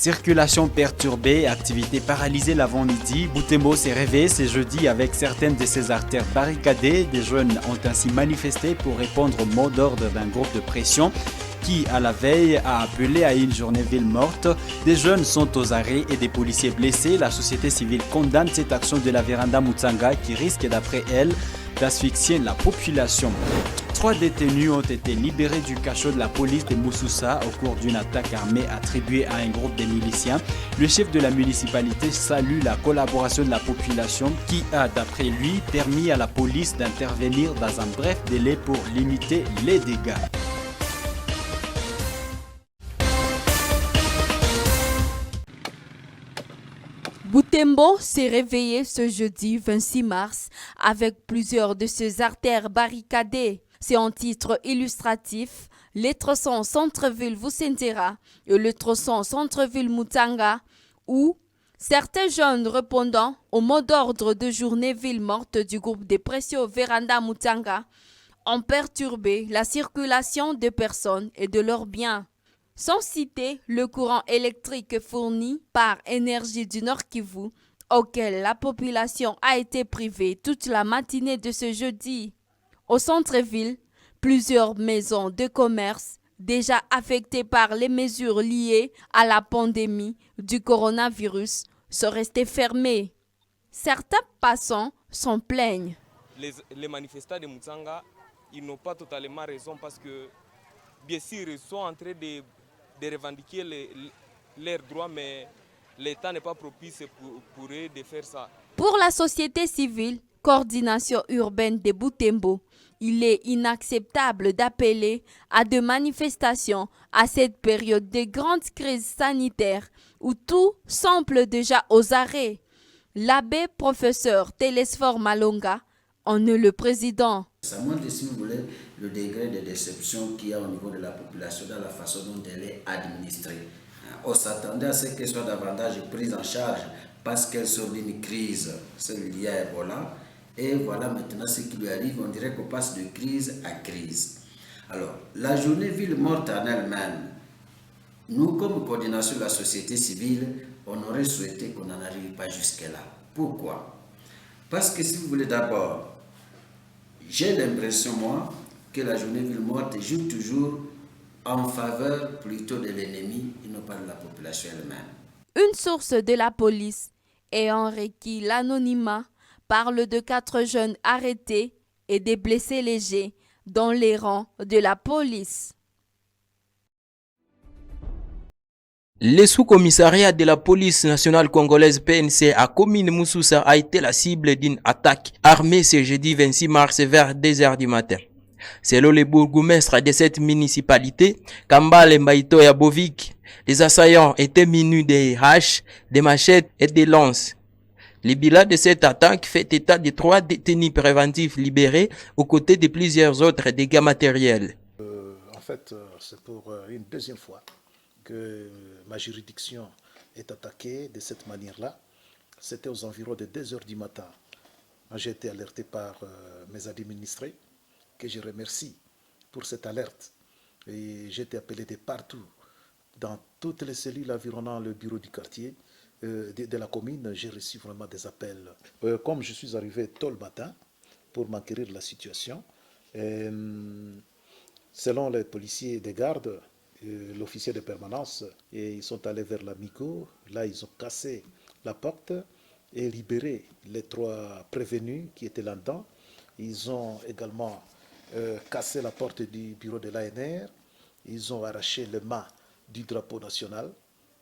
Circulation perturbée, activité paralysée l'avant-midi. Butembo s'est réveillé ce jeudi avec certaines de ses artères barricadées. Des jeunes ont ainsi manifesté pour répondre au mot d'ordre d'un groupe de pression qui, à la veille, a appelé à une journée ville morte. Des jeunes sont aux arrêts et des policiers blessés. La société civile condamne cette action de la Véranda Mutsanga qui risque, d'après elle, d'asphyxier la population. 3 détenus ont été libérés du cachot de la police de Moussoussa au cours d'une attaque armée attribuée à un groupe de miliciens. Le chef de la municipalité salue la collaboration de la population qui a, d'après lui, permis à la police d'intervenir dans un bref délai pour limiter les dégâts. Butembo s'est réveillé ce jeudi 26 mars avec plusieurs de ses artères barricadées. C'est en titre illustratif, les tronçons centre-ville Vucentera et le tronçon centre-ville Mutsanga, où certains jeunes répondant au mot d'ordre de journée ville morte du groupe de pression Véranda Mutsanga ont perturbé la circulation des personnes et de leurs biens. Sans citer le courant électrique fourni par Énergie du Nord Kivu, auquel la population a été privée toute la matinée de ce jeudi. Au centre-ville, plusieurs maisons de commerce, déjà affectées par les mesures liées à la pandémie du coronavirus, sont restées fermées. Certains passants s'en plaignent. Les manifestants de Mutsanga, ils n'ont pas totalement raison parce que, bien sûr, ils sont en train de revendiquer leurs droits, mais l'État n'est pas propice pour eux de faire ça. Pour la société civile, coordination urbaine de Butembo, il est inacceptable d'appeler à des manifestations à cette période de grande crise sanitaire où tout semble déjà aux arrêts. L'abbé professeur Télésphore Malonga en est le président. Ça montre, si vous voulez, le degré de déception qu'il y a au niveau de la population dans la façon dont elle est administrée. On s'attendait à ce qu'elle soit davantage prise en charge parce qu'elle sort d'une crise, c'est lié à Ebola. Et voilà maintenant ce qui lui arrive, on dirait qu'on passe de crise à crise. Alors, la journée ville morte en elle-même, nous, comme coordination de la société civile, on aurait souhaité qu'on n'en arrive pas jusque-là. Pourquoi? Parce que si vous voulez d'abord, j'ai l'impression, moi, que la journée ville morte joue toujours en faveur plutôt de l'ennemi et non pas de la population elle-même. Une source de la police ayant requis l'anonymat parle de 4 jeunes arrêtés et des blessés légers dans les rangs de la police. Le sous-commissariat de la police nationale congolaise PNC à commune Moussoussa a été la cible d'une attaque armée ce jeudi 26 mars vers 2h du matin. Selon le bourgmestre de cette municipalité, Kambale Mbaito Yabovic, les assaillants étaient munis des haches, des machettes et des lances. Le bilan de cette attaque fait état de 3 détenus préventifs libérés aux côtés de plusieurs autres dégâts matériels. C'est pour une deuxième fois que ma juridiction est attaquée de cette manière-là. C'était aux environs de 2h du matin. J'ai été alerté par mes administrés, que je remercie pour cette alerte. Et j'ai été appelé de partout, dans toutes les cellules environnant le bureau du quartier, de la commune. J'ai reçu vraiment des appels. Comme je suis arrivé tôt le matin pour m'enquérir de la situation, selon les policiers des gardes, l'officier de permanence, et ils sont allés vers l'Amigo. Là, ils ont cassé la porte et libéré les 3 prévenus qui étaient là-dedans. Ils ont également cassé la porte du bureau de l'ANR. Ils ont arraché le mât du drapeau national.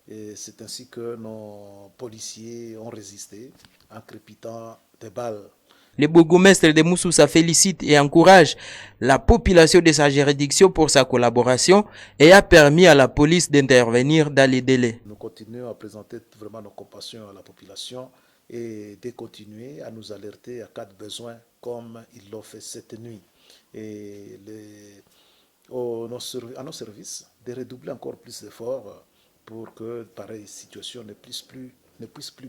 Et c'est ainsi que nos policiers ont résisté en crépitant des balles. Le bourgmestre de Moussoussa félicite et encourage la population de sa juridiction pour sa collaboration et a permis à la police d'intervenir dans les délais. Nous continuons à présenter vraiment nos compassions à la population et de continuer à nous alerter à cas de besoin comme ils l'ont fait cette nuit. Et à nos services de redoubler encore plus d'efforts pour que pareille situation ne puisse plus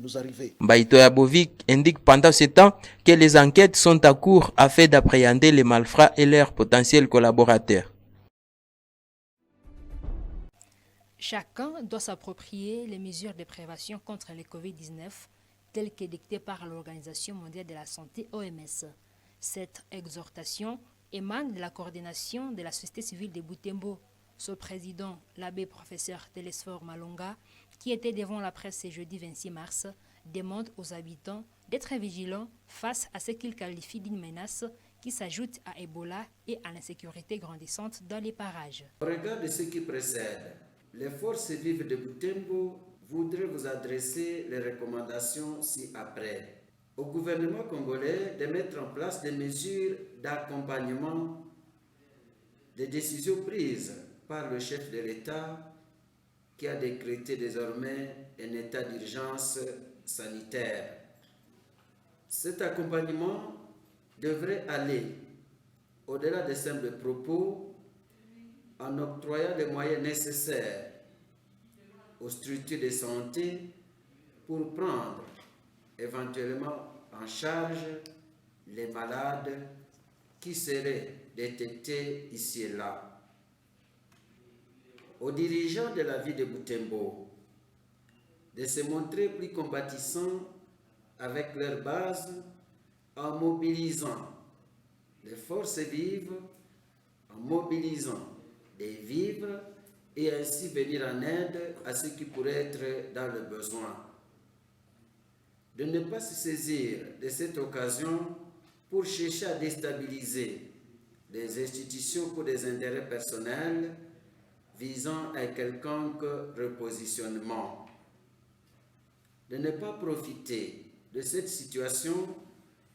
nous arriver. Mbaito Yabovic indique pendant ce temps que les enquêtes sont à court afin d'appréhender les malfrats et leurs potentiels collaborateurs. Chacun doit s'approprier les mesures de prévention contre le Covid-19 telles qu'édictées par l'Organisation mondiale de la santé OMS. Cette exhortation émane de la coordination de la société civile de Butembo. Son président, l'abbé professeur Télésphore Malonga, qui était devant la presse ce jeudi 26 mars, demande aux habitants d'être vigilants face à ce qu'il qualifie d'une menace qui s'ajoute à Ebola et à l'insécurité grandissante dans les parages. Au regard de ce qui précède, les forces vives de Butembo voudraient vous adresser les recommandations ci-après. Au gouvernement congolais de mettre en place des mesures d'accompagnement des décisions prises par le chef de l'État qui a décrété désormais un état d'urgence sanitaire. Cet accompagnement devrait aller au-delà des simples propos en octroyant les moyens nécessaires aux structures de santé pour prendre éventuellement en charge les malades qui seraient détectés ici et là. Aux dirigeants de la ville de Butembo de se montrer plus compatissants avec leur base en mobilisant les forces vives, en mobilisant des vivres et ainsi venir en aide à ceux qui pourraient être dans le besoin. De ne pas se saisir de cette occasion pour chercher à déstabiliser les institutions pour des intérêts personnels visant à quelconque repositionnement. De ne pas profiter de cette situation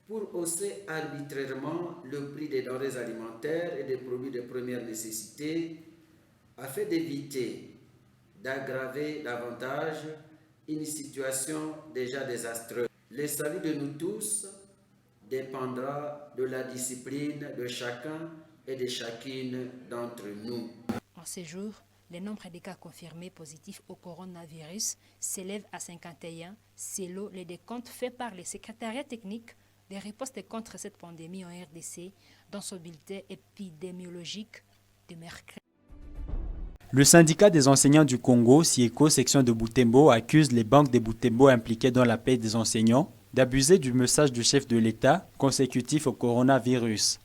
pour hausser arbitrairement le prix des denrées alimentaires et des produits de première nécessité afin d'éviter d'aggraver davantage une situation déjà désastreuse. Le salut de nous tous dépendra de la discipline de chacun et de chacune d'entre nous. En ces jours, le nombre de cas confirmés positifs au coronavirus s'élève à 51, selon les décomptes faits par le secrétariat technique des ripostes contre cette pandémie en RDC dans son bulletin épidémiologique de mercredi. Le syndicat des enseignants du Congo, SIECO, section de Butembo, accuse les banques de Butembo impliquées dans la paie des enseignants d'abuser du message du chef de l'État consécutif au coronavirus.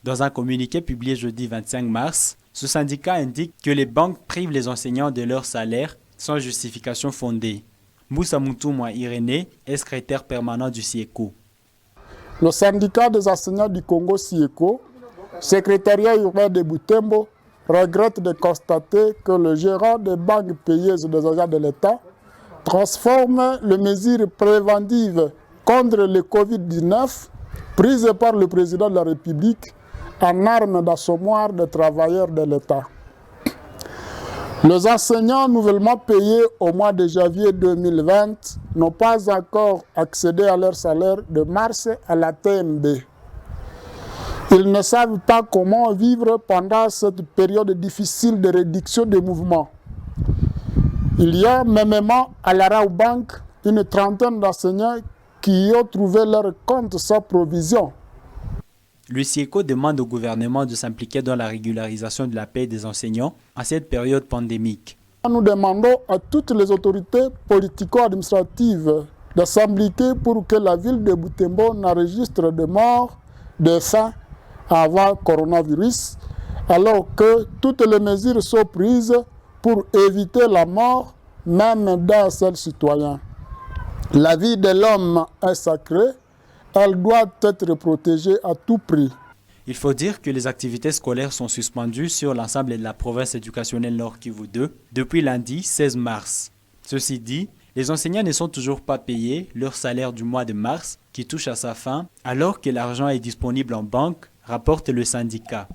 Dans un communiqué publié jeudi 25 mars, ce syndicat indique que les banques privent les enseignants de leur salaire sans justification fondée. Moussa Moutoumwa Irénée est secrétaire permanent du SIECO. Le syndicat des enseignants du Congo SIECO, secrétariat urbain de Butembo, regrette de constater que le gérant des banques payeuses des agents de l'État transforme les mesures préventives contre le Covid-19 prises par le président de la République en arme d'assommoir des travailleurs de l'État. Les enseignants nouvellement payés au mois de janvier 2020 n'ont pas encore accédé à leur salaire de mars à la TMB. Ils ne savent pas comment vivre pendant cette période difficile de réduction des mouvements. Il y a mêmement à la Raobank une trentaine d'enseignants qui ont trouvé leur compte sans provision. Le SIECO demande au gouvernement de s'impliquer dans la régularisation de la paie des enseignants en cette période pandémique. Nous demandons à toutes les autorités politico-administratives de s'impliquer pour que la ville de Butembo n'enregistre de morts, de faim avant le coronavirus, alors que toutes les mesures sont prises pour éviter la mort, même d'un seul citoyen. La vie de l'homme est sacrée, elle doit être protégée à tout prix. Il faut dire que les activités scolaires sont suspendues sur l'ensemble de la province éducationnelle Nord Kivu 2 depuis lundi 16 mars. Ceci dit, les enseignants ne sont toujours pas payés leur salaire du mois de mars qui touche à sa fin alors que l'argent est disponible en banque, rapporte le syndicat.